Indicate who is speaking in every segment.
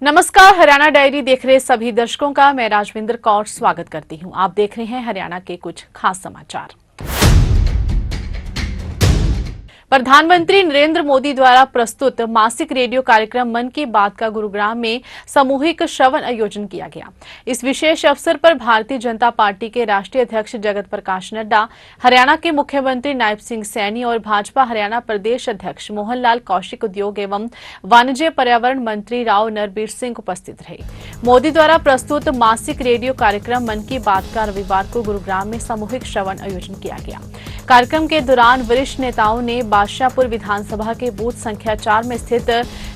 Speaker 1: नमस्कार, हरियाणा डायरी देख रहे सभी दर्शकों का मैं राजविंदर कौर स्वागत करती हूं। आप देख रहे हैं हरियाणा के कुछ खास समाचार। प्रधानमंत्री नरेंद्र मोदी द्वारा प्रस्तुत मासिक रेडियो कार्यक्रम मन की बात का गुरुग्राम में सामूहिक श्रवण आयोजन किया गया। इस विशेष अवसर पर भारतीय जनता पार्टी के राष्ट्रीय अध्यक्ष जगत प्रकाश नड्डा, हरियाणा के मुख्यमंत्री नायब सिंह सैनी और भाजपा हरियाणा प्रदेश अध्यक्ष मोहन लाल कौशिक, उद्योग एवं वाणिज्य पर्यावरण मंत्री राव नरबीर सिंह उपस्थित रहे। मोदी द्वारा प्रस्तुत मासिक रेडियो कार्यक्रम मन की बात का रविवार को गुरुग्राम में सामूहिक श्रवण आयोजन किया गया। कार्यक्रम के दौरान वरिष्ठ नेताओं ने बादशाहपुर विधानसभा के बूथ संख्या 4 में स्थित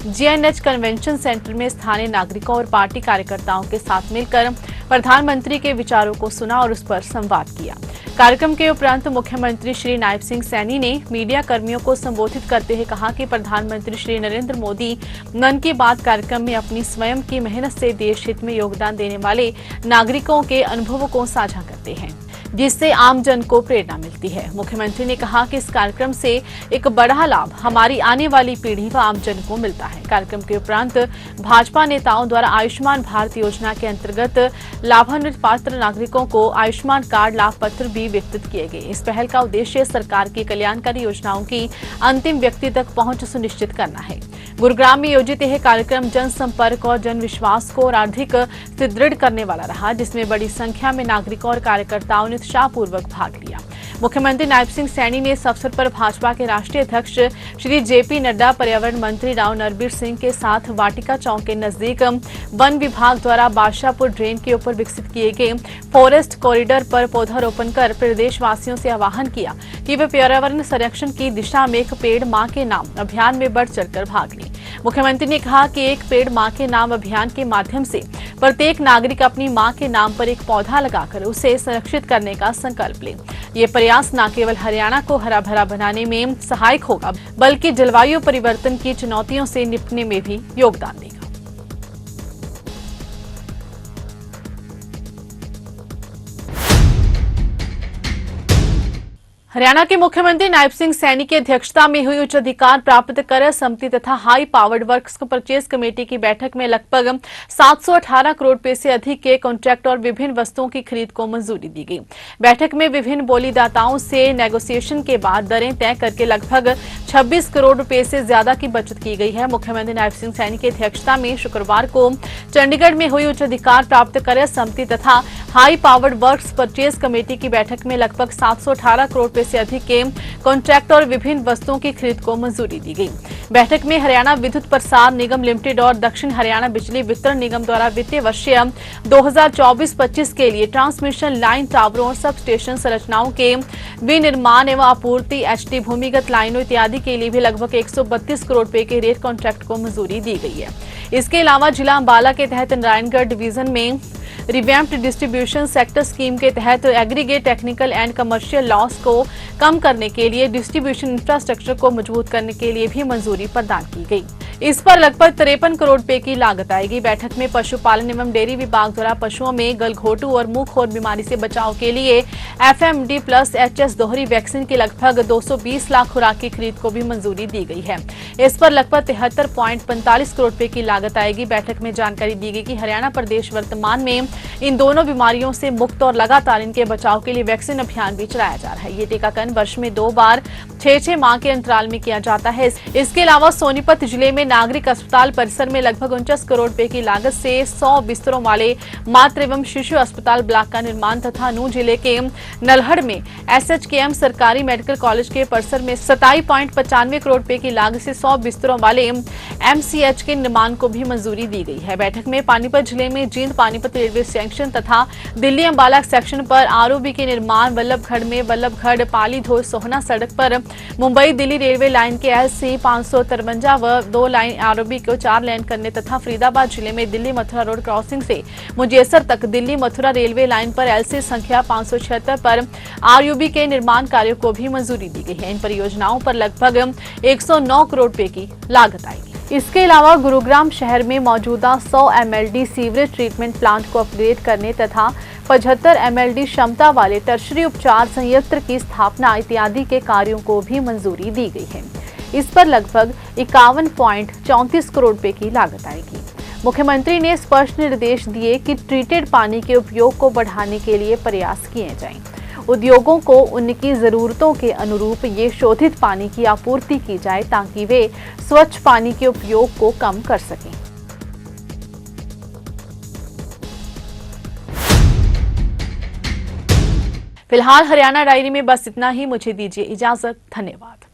Speaker 1: जीएनएच कन्वेंशन सेंटर में स्थानीय नागरिकों और पार्टी कार्यकर्ताओं के साथ मिलकर प्रधानमंत्री के विचारों को सुना और उस पर संवाद किया। कार्यक्रम के उपरांत मुख्यमंत्री श्री नायब सिंह सैनी ने मीडिया कर्मियों को संबोधित करते हुए कहा कि प्रधानमंत्री श्री नरेंद्र मोदी मन की बात कार्यक्रम में अपनी स्वयं की मेहनत से देश हित में योगदान देने वाले नागरिकों के अनुभवों को साझा करते हैं, जिससे आम जन को प्रेरणा मिलती है। मुख्यमंत्री ने कहा कि इस कार्यक्रम से एक बड़ा लाभ हमारी आने वाली पीढ़ी व आम जन को मिलता है। कार्यक्रम के उपरांत भाजपा नेताओं द्वारा आयुष्मान भारत योजना के अंतर्गत लाभान्वित पात्र नागरिकों को आयुष्मान कार्ड लाभ पत्र भी वितरित किए गए। इस पहल का उद्देश्य सरकार की कल्याणकारी योजनाओं की अंतिम व्यक्ति तक पहुंच सुनिश्चित करना है। गुरुग्राम में आयोजित यह कार्यक्रम जनसंपर्क और जन विश्वास को और अधिक सुदृढ़ करने वाला रहा, जिसमें बड़ी संख्या में नागरिकों और कार्यकर्ताओं ने उत्साहपूर्वक भाग लिया। मुख्यमंत्री नायब सिंह सैनी ने इस अवसर पर भाजपा के राष्ट्रीय अध्यक्ष श्री जेपी नड्डा, पर्यावरण मंत्री राव नरबीर सिंह के साथ वाटिका चौक के नजदीक वन विभाग द्वारा बादशाहपुर ड्रेन के ऊपर विकसित किए गए फॉरेस्ट कॉरिडोर पर पौधारोपण कर प्रदेशवासियों से आह्वान किया कि वे पर्यावरण संरक्षण की दिशा में एक पेड़ मां के नाम अभियान में बढ़ चढ़कर भाग लें। मुख्यमंत्री ने कहा कि एक पेड़ मां के नाम अभियान के माध्यम से प्रत्येक नागरिक अपनी मां के नाम पर एक पौधा लगाकर उसे संरक्षित करने का संकल्प ले। ये प्रयास न केवल हरियाणा को हरा भरा बनाने में सहायक होगा, बल्कि जलवायु परिवर्तन की चुनौतियों से निपटने में भी योगदान देगा। हरियाणा के मुख्यमंत्री नायब सिंह सैनी की अध्यक्षता में हुई उच्च अधिकार प्राप्त कर समिति तथा high powered works purchase committee की बैठक में लगभग 718 करोड़ रुपए से अधिक के कॉन्ट्रैक्ट और विभिन्न वस्तुओं की खरीद को मंजूरी दी गई। बैठक में विभिन्न बोलीदाताओं से नेगोशिएशन के बाद दरें तय करके लगभग 26 करोड़ रुपए से ज्यादा की बचत की गई है। मुख्यमंत्री नायब सिंह सैनी की अध्यक्षता में शुक्रवार को चंडीगढ़ में हुई उच्च अधिकार प्राप्त कर समिति तथा high powered works purchase committee की बैठक में लगभग 718 करोड़ से अधिक के कॉन्ट्रैक्ट और विभिन्न वस्तुओं की खरीद को मंजूरी दी गई। बैठक में हरियाणा विद्युत प्रसार निगम लिमिटेड और दक्षिण हरियाणा बिजली वितरण निगम द्वारा वित्तीय वर्ष 2024-25 के लिए ट्रांसमिशन लाइन, टावरों और सब स्टेशन संरचनाओं के विनिर्माण एवं आपूर्ति, एचटी भूमिगत लाइनों इत्यादि के लिए भी लगभग 132 करोड़ रुपए के रेट कॉन्ट्रैक्ट को मंजूरी दी गई है। इसके अलावा जिला अंबाला के तहत नारायणगढ़ डिवीजन में रिवैम्प्ड डिस्ट्रीब्यूशन सेक्टर स्कीम के तहत aggregate technical and commercial loss को कम करने के लिए डिस्ट्रीब्यूशन इंफ्रास्ट्रक्चर को मजबूत करने के लिए भी मंजूरी प्रदान की गई। इस पर लगभग 53 करोड़ रुपए की लागत आएगी। बैठक में पशुपालन एवं डेयरी विभाग द्वारा पशुओं में गलघोटू और मुंहखोर बीमारी से बचाव के लिए FMD+HS दोहरी वैक्सीन की लगभग 220 लाख खुराक की खरीद को भी मंजूरी दी गई है। इस पर लगभग 73.45 करोड़ रुपए की लागत आएगी। बैठक में जानकारी दी गई कि हरियाणा प्रदेश वर्तमान में इन दोनों बीमारियों से मुक्त और लगातार इनके बचाव के लिए वैक्सीन अभियान भी चलाया जा रहा है। ये टीकाकरण वर्ष में 2 बार 6-6 माह के अंतराल में किया जाता है। इसके अलावा सोनीपत जिले में नागरिक अस्पताल परिसर में लगभग 49 करोड़ रुपए की लागत से 100 बिस्तरों वाले मातृ एवं शिशु अस्पताल ब्लॉक का निर्माण तथा नूंह जिले के नल्हड़ में SHKM सरकारी मेडिकल कॉलेज के परिसर में 27.95 करोड़ रुपए की लागत से 100 बिस्तरों वाले MCH के निर्माण को भी मंजूरी दी गई है। बैठक में पानीपत जिले में जींद पानीपत रेलवे सेक्शन तथा दिल्ली अंबाला सेक्शन पर ROB के निर्माण, वल्लभगढ़ में वल्लभगढ़ पाली धोई सोहना सड़क पर मुंबई दिल्ली रेलवे लाइन के LC 553 व 2 लाइन ROB को 4 लेन करने तथा फरीदाबाद जिले में दिल्ली मथुरा रोड क्रॉसिंग से मुजेसर तक दिल्ली मथुरा रेलवे लाइन पर LC संख्या 576 पर ROB के निर्माण कार्यों को भी मंजूरी दी गई है। इन परियोजनाओं पर लगभग 109 करोड़ रुपए की लागत आएगी। इसके अलावा गुरुग्राम शहर में मौजूदा 100 MLD सीवरेज ट्रीटमेंट प्लांट को अपग्रेड करने तथा 75 MLD क्षमता वाले टर्शरी उपचार संयंत्र की स्थापना इत्यादि के कार्यों को भी मंजूरी दी गई है। इस पर लगभग 51.34 करोड़ रुपए की लागत आएगी। मुख्यमंत्री ने स्पष्ट निर्देश दिए कि ट्रीटेड पानी के उपयोग को बढ़ाने के लिए प्रयास किए जाएं। उद्योगों को उनकी जरूरतों के अनुरूप ये शोधित पानी की आपूर्ति की जाए ताकि वे स्वच्छ पानी के उपयोग को कम कर सकें। फिलहाल हरियाणा डायरी में बस इतना ही। मुझे दीजिए इजाजत। धन्यवाद।